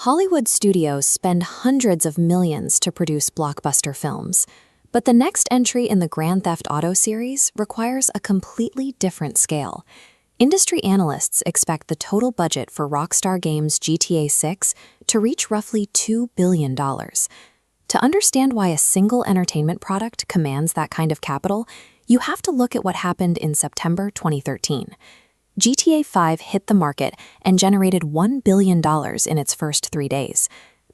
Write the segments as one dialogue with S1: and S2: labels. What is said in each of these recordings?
S1: Hollywood studios spend hundreds of millions to produce blockbuster films, but the next entry in the Grand Theft Auto series requires a completely different scale. Industry analysts expect the total budget for Rockstar Games' GTA 6 to reach roughly $2 billion. To understand why a single entertainment product commands that kind of capital, you have to look at what happened in September 2013. GTA 5 hit the market and generated $1 billion in its first 3 days.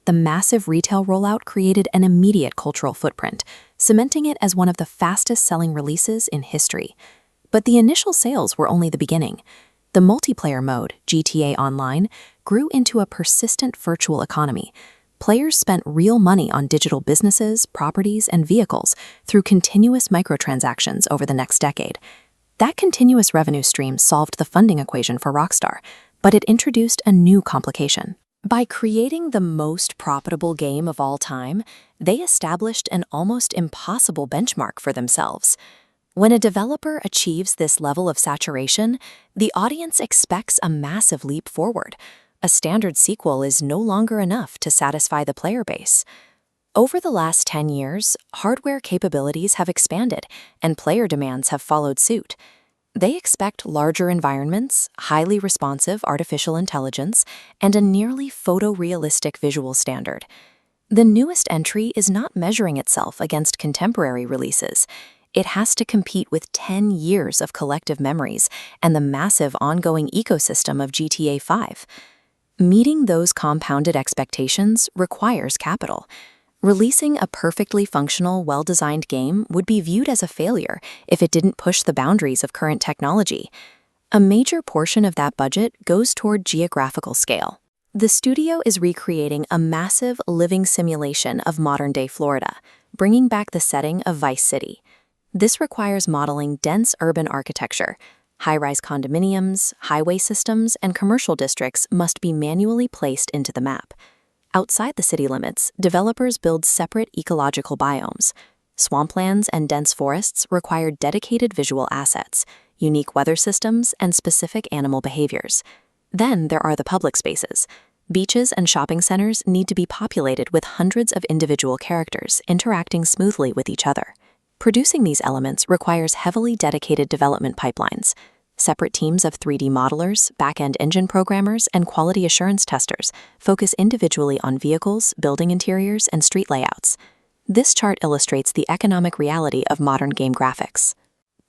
S1: The massive retail rollout created an immediate cultural footprint, cementing it as one of the fastest-selling releases in history. But the initial sales were only the beginning. The multiplayer mode, GTA Online, grew into a persistent virtual economy. Players spent real money on digital businesses, properties, and vehicles through continuous microtransactions over the next decade. That continuous revenue stream solved the funding equation for Rockstar, but it introduced a new complication. By creating the most profitable game of all time, they established an almost impossible benchmark for themselves. When a developer achieves this level of saturation, the audience expects a massive leap forward. A standard sequel is no longer enough to satisfy the player base. Over the last 10 years, hardware capabilities have expanded, and player demands have followed suit. They expect larger environments, highly responsive artificial intelligence, and a nearly photorealistic visual standard. The newest entry is not measuring itself against contemporary releases. It has to compete with 10 years of collective memories and the massive ongoing ecosystem of GTA 5. Meeting those compounded expectations requires capital. Releasing a perfectly functional, well-designed game would be viewed as a failure if it didn't push the boundaries of current technology. A major portion of that budget goes toward geographical scale. The studio is recreating a massive living simulation of modern-day Florida, bringing back the setting of Vice City. This requires modeling dense urban architecture. High-rise condominiums, highway systems, and commercial districts must be manually placed into the map. Outside the city limits, developers build separate ecological biomes. Swamplands and dense forests require dedicated visual assets, unique weather systems, and specific animal behaviors. Then there are the public spaces. Beaches and shopping centers need to be populated with hundreds of individual characters interacting smoothly with each other. Producing these elements requires heavily dedicated development pipelines. Separate teams of 3D modelers, back-end engine programmers, and quality assurance testers focus individually on vehicles, building interiors, and street layouts. This chart illustrates the economic reality of modern game graphics.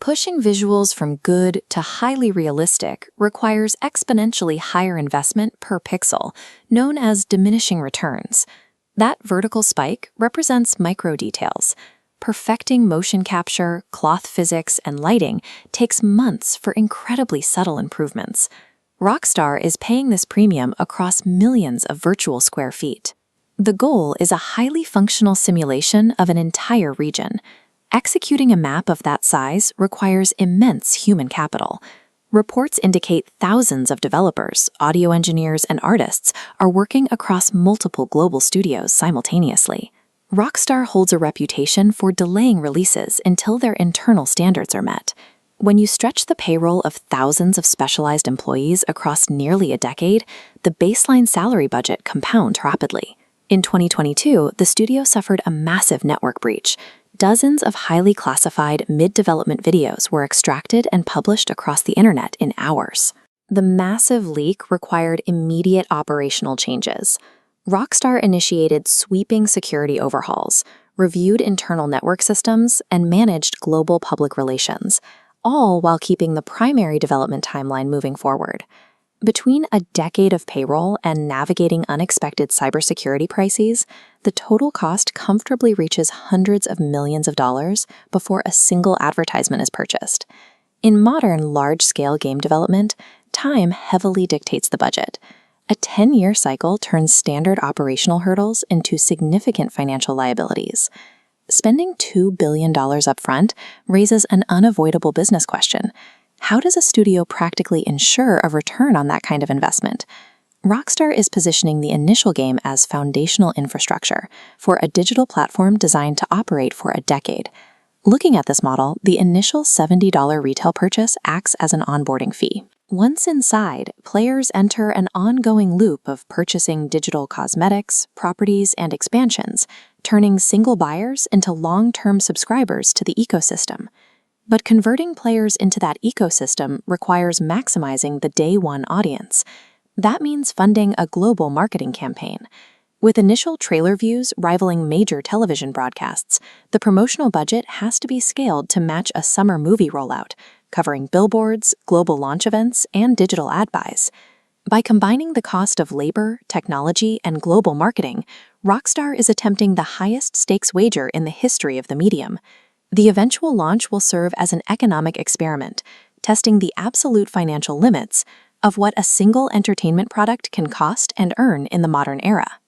S1: Pushing visuals from good to highly realistic requires exponentially higher investment per pixel, known as diminishing returns. That vertical spike represents micro details. Perfecting motion capture, cloth physics, and lighting takes months for incredibly subtle improvements. Rockstar is paying this premium across millions of virtual square feet. The goal is a highly functional simulation of an entire region. Executing a map of that size requires immense human capital. Reports indicate thousands of developers, audio engineers, and artists are working across multiple global studios simultaneously. Rockstar holds a reputation for delaying releases until their internal standards are met. When you stretch the payroll of thousands of specialized employees across nearly a decade, the baseline salary budget compounds rapidly. In 2022, the studio suffered a massive network breach. Dozens of highly classified mid-development videos were extracted and published across the internet in hours. The massive leak required immediate operational changes. Rockstar initiated sweeping security overhauls, reviewed internal network systems, and managed global public relations, all while keeping the primary development timeline moving forward. Between a decade of payroll and navigating unexpected cybersecurity crises, the total cost comfortably reaches hundreds of millions of dollars before a single advertisement is purchased. In modern large-scale game development, time heavily dictates the budget. A 10-year cycle turns standard operational hurdles into significant financial liabilities. Spending $2 billion upfront raises an unavoidable business question. How does a studio practically ensure a return on that kind of investment? Rockstar is positioning the initial game as foundational infrastructure for a digital platform designed to operate for a decade. Looking at this model, the initial $70 retail purchase acts as an onboarding fee. Once inside, players enter an ongoing loop of purchasing digital cosmetics, properties, and expansions, turning single buyers into long-term subscribers to the ecosystem. But converting players into that ecosystem requires maximizing the day-one audience. That means funding a global marketing campaign. With initial trailer views rivaling major television broadcasts, the promotional budget has to be scaled to match a summer movie rollout, covering billboards, global launch events, and digital ad buys. By combining the cost of labor, technology, and global marketing, Rockstar is attempting the highest stakes wager in the history of the medium. The eventual launch will serve as an economic experiment, testing the absolute financial limits of what a single entertainment product can cost and earn in the modern era.